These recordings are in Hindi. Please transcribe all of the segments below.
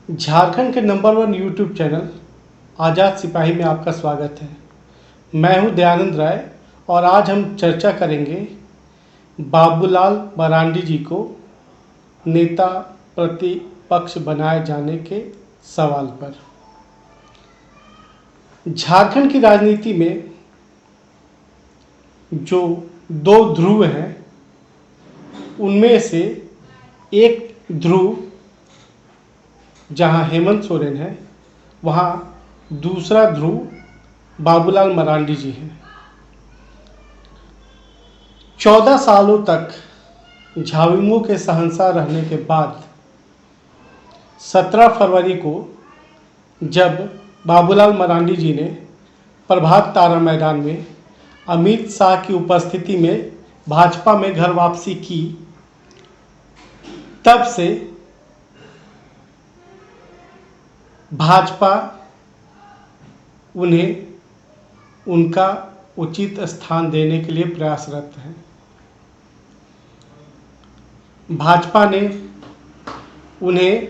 झारखंड के नंबर 1 यूट्यूब चैनल आज़ाद सिपाही में आपका स्वागत है। मैं हूं दयानंद राय और आज हम चर्चा करेंगे बाबूलाल मरांडी जी को नेता प्रतिपक्ष बनाए जाने के सवाल पर। झारखंड की राजनीति में जो दो ध्रुव हैं, उनमें से एक ध्रुव जहां हेमंत सोरेन है, वहां दूसरा ध्रुव बाबूलाल मरांडी जी हैं। 14 सालों तक झाविमो के शहंशाह रहने के बाद 17 फरवरी को जब बाबूलाल मरांडी जी ने प्रभात तारा मैदान में अमित शाह की उपस्थिति में भाजपा में घर वापसी की, तब से भाजपा उन्हें उनका उचित स्थान देने के लिए प्रयासरत है। भाजपा ने उन्हें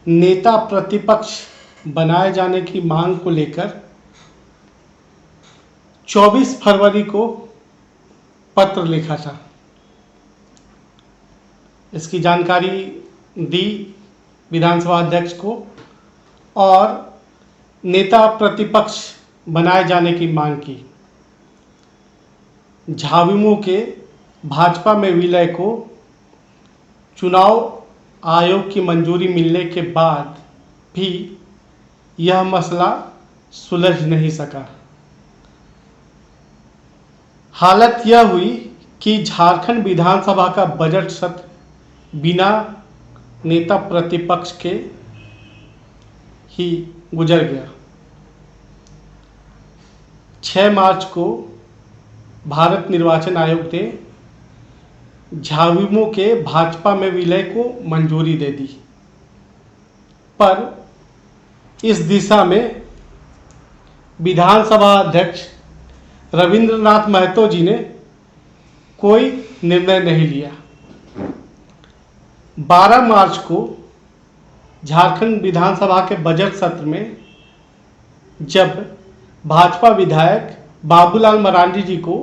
नेता प्रतिपक्ष बनाए जाने की मांग को लेकर 24 फरवरी को पत्र लिखा था। इसकी जानकारी दी विधानसभा अध्यक्ष को और नेता प्रतिपक्ष बनाए जाने की मांग की। झाविमो के भाजपा में विलय को चुनाव आयोग की मंजूरी मिलने के बाद भी यह मसला सुलझ नहीं सका। हालत यह हुई कि झारखंड विधानसभा का बजट सत्र बिना नेता प्रतिपक्ष के ही गुजर गया। 6 मार्च को भारत निर्वाचन आयोग ने झाविमो के भाजपा में विलय को मंजूरी दे दी, पर इस दिशा में विधानसभा अध्यक्ष रविंद्रनाथ महतो जी ने कोई निर्णय नहीं लिया। 12 मार्च को झारखंड विधानसभा के बजट सत्र में जब भाजपा विधायक बाबूलाल मरांडी जी को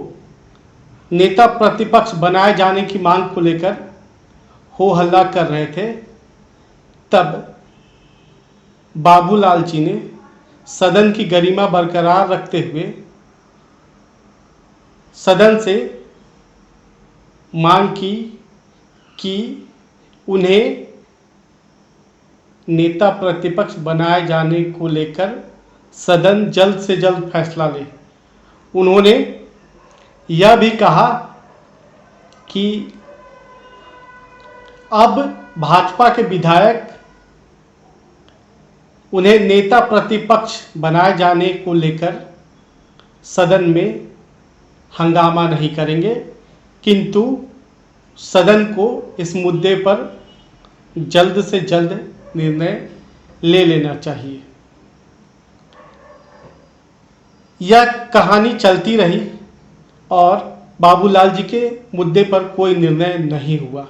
नेता प्रतिपक्ष बनाए जाने की मांग को लेकर हो हल्ला कर रहे थे, तब बाबूलाल जी ने सदन की गरिमा बरकरार रखते हुए सदन से मांग की कि उन्हें नेता प्रतिपक्ष बनाए जाने को लेकर सदन जल्द से जल्द फैसला ले। उन्होंने यह भी कहा कि अब भाजपा के विधायक उन्हें नेता प्रतिपक्ष बनाए जाने को लेकर सदन में हंगामा नहीं करेंगे, किंतु सदन को इस मुद्दे पर जल्द से जल्द निर्णय ले लेना चाहिए। यह कहानी चलती रही और बाबूलाल जी के मुद्दे पर कोई निर्णय नहीं हुआ।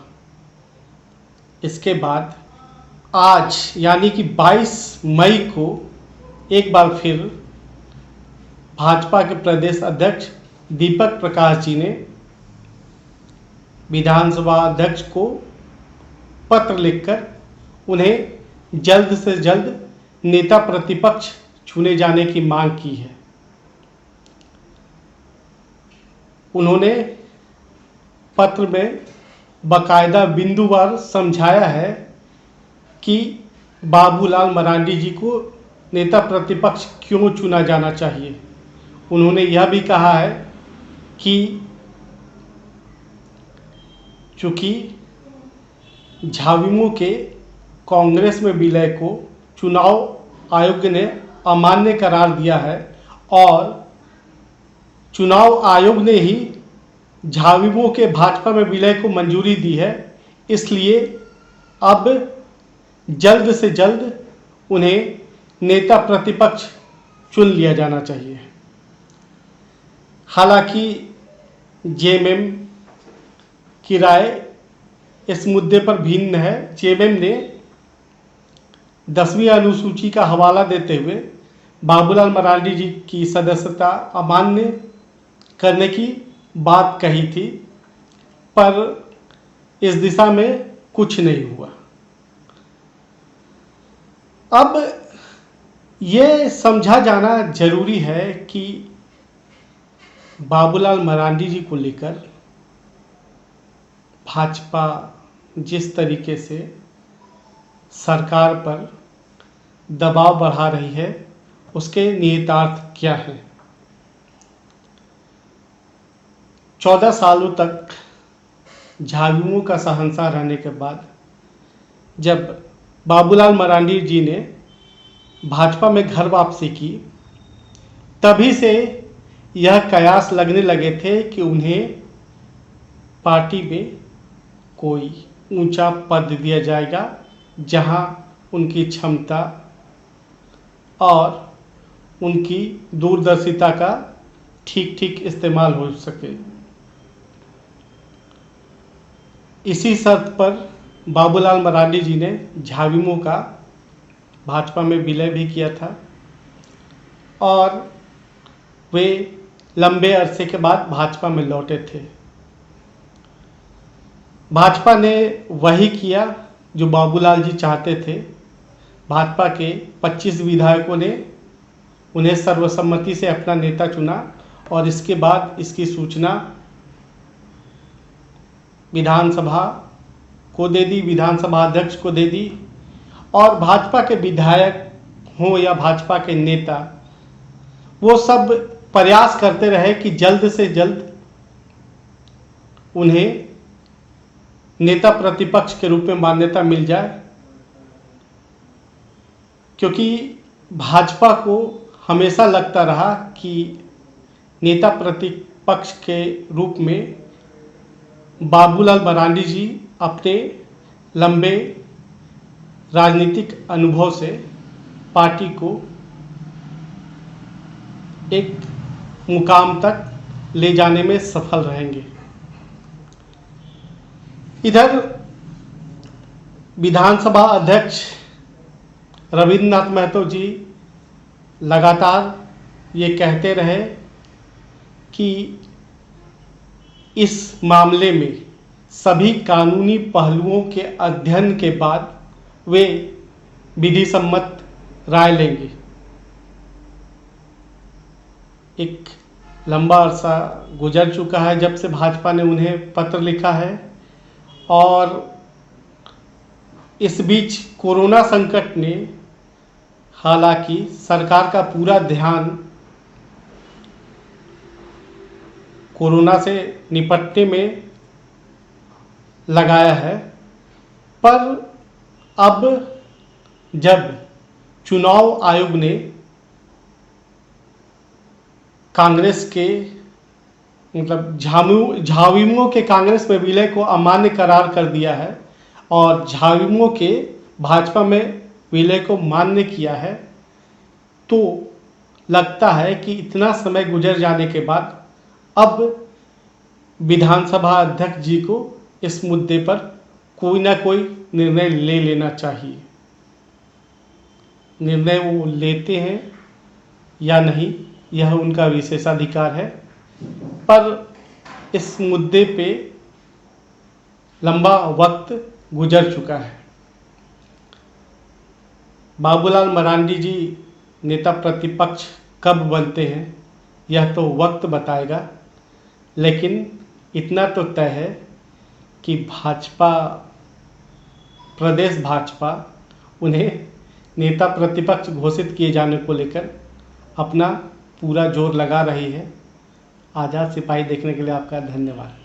इसके बाद आज यानी कि 22 मई को एक बार फिर भाजपा के प्रदेश अध्यक्ष दीपक प्रकाश जी ने विधानसभा अध्यक्ष को पत्र लिखकर उन्हें जल्द से जल्द नेता प्रतिपक्ष चुने जाने की मांग की है। उन्होंने पत्र में बाकायदा बिंदुवार समझाया है कि बाबूलाल मरांडी जी को नेता प्रतिपक्ष क्यों चुना जाना चाहिए। उन्होंने यह भी कहा है कि चूंकि झाविमो के कांग्रेस में विलय को चुनाव आयोग ने अमान्य करार दिया है और चुनाव आयोग ने ही झाविमो के भाजपा में विलय को मंजूरी दी है, इसलिए अब जल्द से जल्द उन्हें नेता प्रतिपक्ष चुन लिया जाना चाहिए। हालांकि जेएमएम की राय इस मुद्दे पर भिन्न है। जेएमएम ने 10वीं अनुसूची का हवाला देते हुए बाबूलाल मरांडी जी की सदस्यता अमान्य करने की बात कही थी, पर इस दिशा में कुछ नहीं हुआ। अब ये समझा जाना जरूरी है कि बाबूलाल मरांडी जी को लेकर भाजपा जिस तरीके से सरकार पर दबाव बढ़ा रही है, उसके निहितार्थ क्या हैं। 14 सालों तक झाविमों का शहंशाह रहने के बाद जब बाबूलाल मरांडी जी ने भाजपा में घर वापसी की, तभी से यह कयास लगने लगे थे कि उन्हें पार्टी में कोई ऊंचा पद दिया जाएगा जहां उनकी क्षमता और उनकी दूरदर्शिता का ठीक ठीक इस्तेमाल हो सके। इसी शर्त पर बाबूलाल मरांडी जी ने झाविमो का भाजपा में विलय भी किया था और वे लंबे अरसे के बाद भाजपा में लौटे थे। भाजपा ने वही किया जो बाबूलाल जी चाहते थे। भाजपा के 25 विधायकों ने उन्हें सर्वसम्मति से अपना नेता चुना और इसके बाद इसकी सूचना विधानसभा को दे दी, विधानसभा अध्यक्ष को दे दी और भाजपा के विधायक हों या भाजपा के नेता, वो सब प्रयास करते रहे कि जल्द से जल्द उन्हें नेता प्रतिपक्ष के रूप में मान्यता मिल जाए, क्योंकि भाजपा को हमेशा लगता रहा कि नेता प्रतिपक्ष के रूप में बाबूलाल मरांडी जी अपने लंबे राजनीतिक अनुभव से पार्टी को एक मुकाम तक ले जाने में सफल रहेंगे। इधर विधानसभा अध्यक्ष रविंद्रनाथ महतो जी लगातार ये कहते रहे कि इस मामले में सभी कानूनी पहलुओं के अध्ययन के बाद वे विधि सम्मत राय लेंगे। एक लंबा अरसा गुजर चुका है जब से भाजपा ने उन्हें पत्र लिखा है और इस बीच कोरोना संकट ने हालांकि सरकार का पूरा ध्यान कोरोना से निपटने में लगाया है, पर अब जब चुनाव आयोग ने कांग्रेस के झाविमो के कांग्रेस में विलय को अमान्य करार कर दिया है और झाविमो के भाजपा में विलय को मान्य किया है, तो लगता है कि इतना समय गुजर जाने के बाद अब विधानसभा अध्यक्ष जी को इस मुद्दे पर कोई ना कोई निर्णय ले लेना चाहिए। निर्णय वो लेते हैं या नहीं, यह उनका विशेषाधिकार है, पर इस मुद्दे पे लंबा वक्त गुजर चुका है। बाबूलाल मरांडी जी नेता प्रतिपक्ष कब बनते हैं यह तो वक्त बताएगा, लेकिन इतना तो तय है कि भाजपा, प्रदेश भाजपा उन्हें नेता प्रतिपक्ष घोषित किए जाने को लेकर अपना पूरा जोर लगा रही है। आज़ाद सिपाही देखने के लिए आपका धन्यवाद।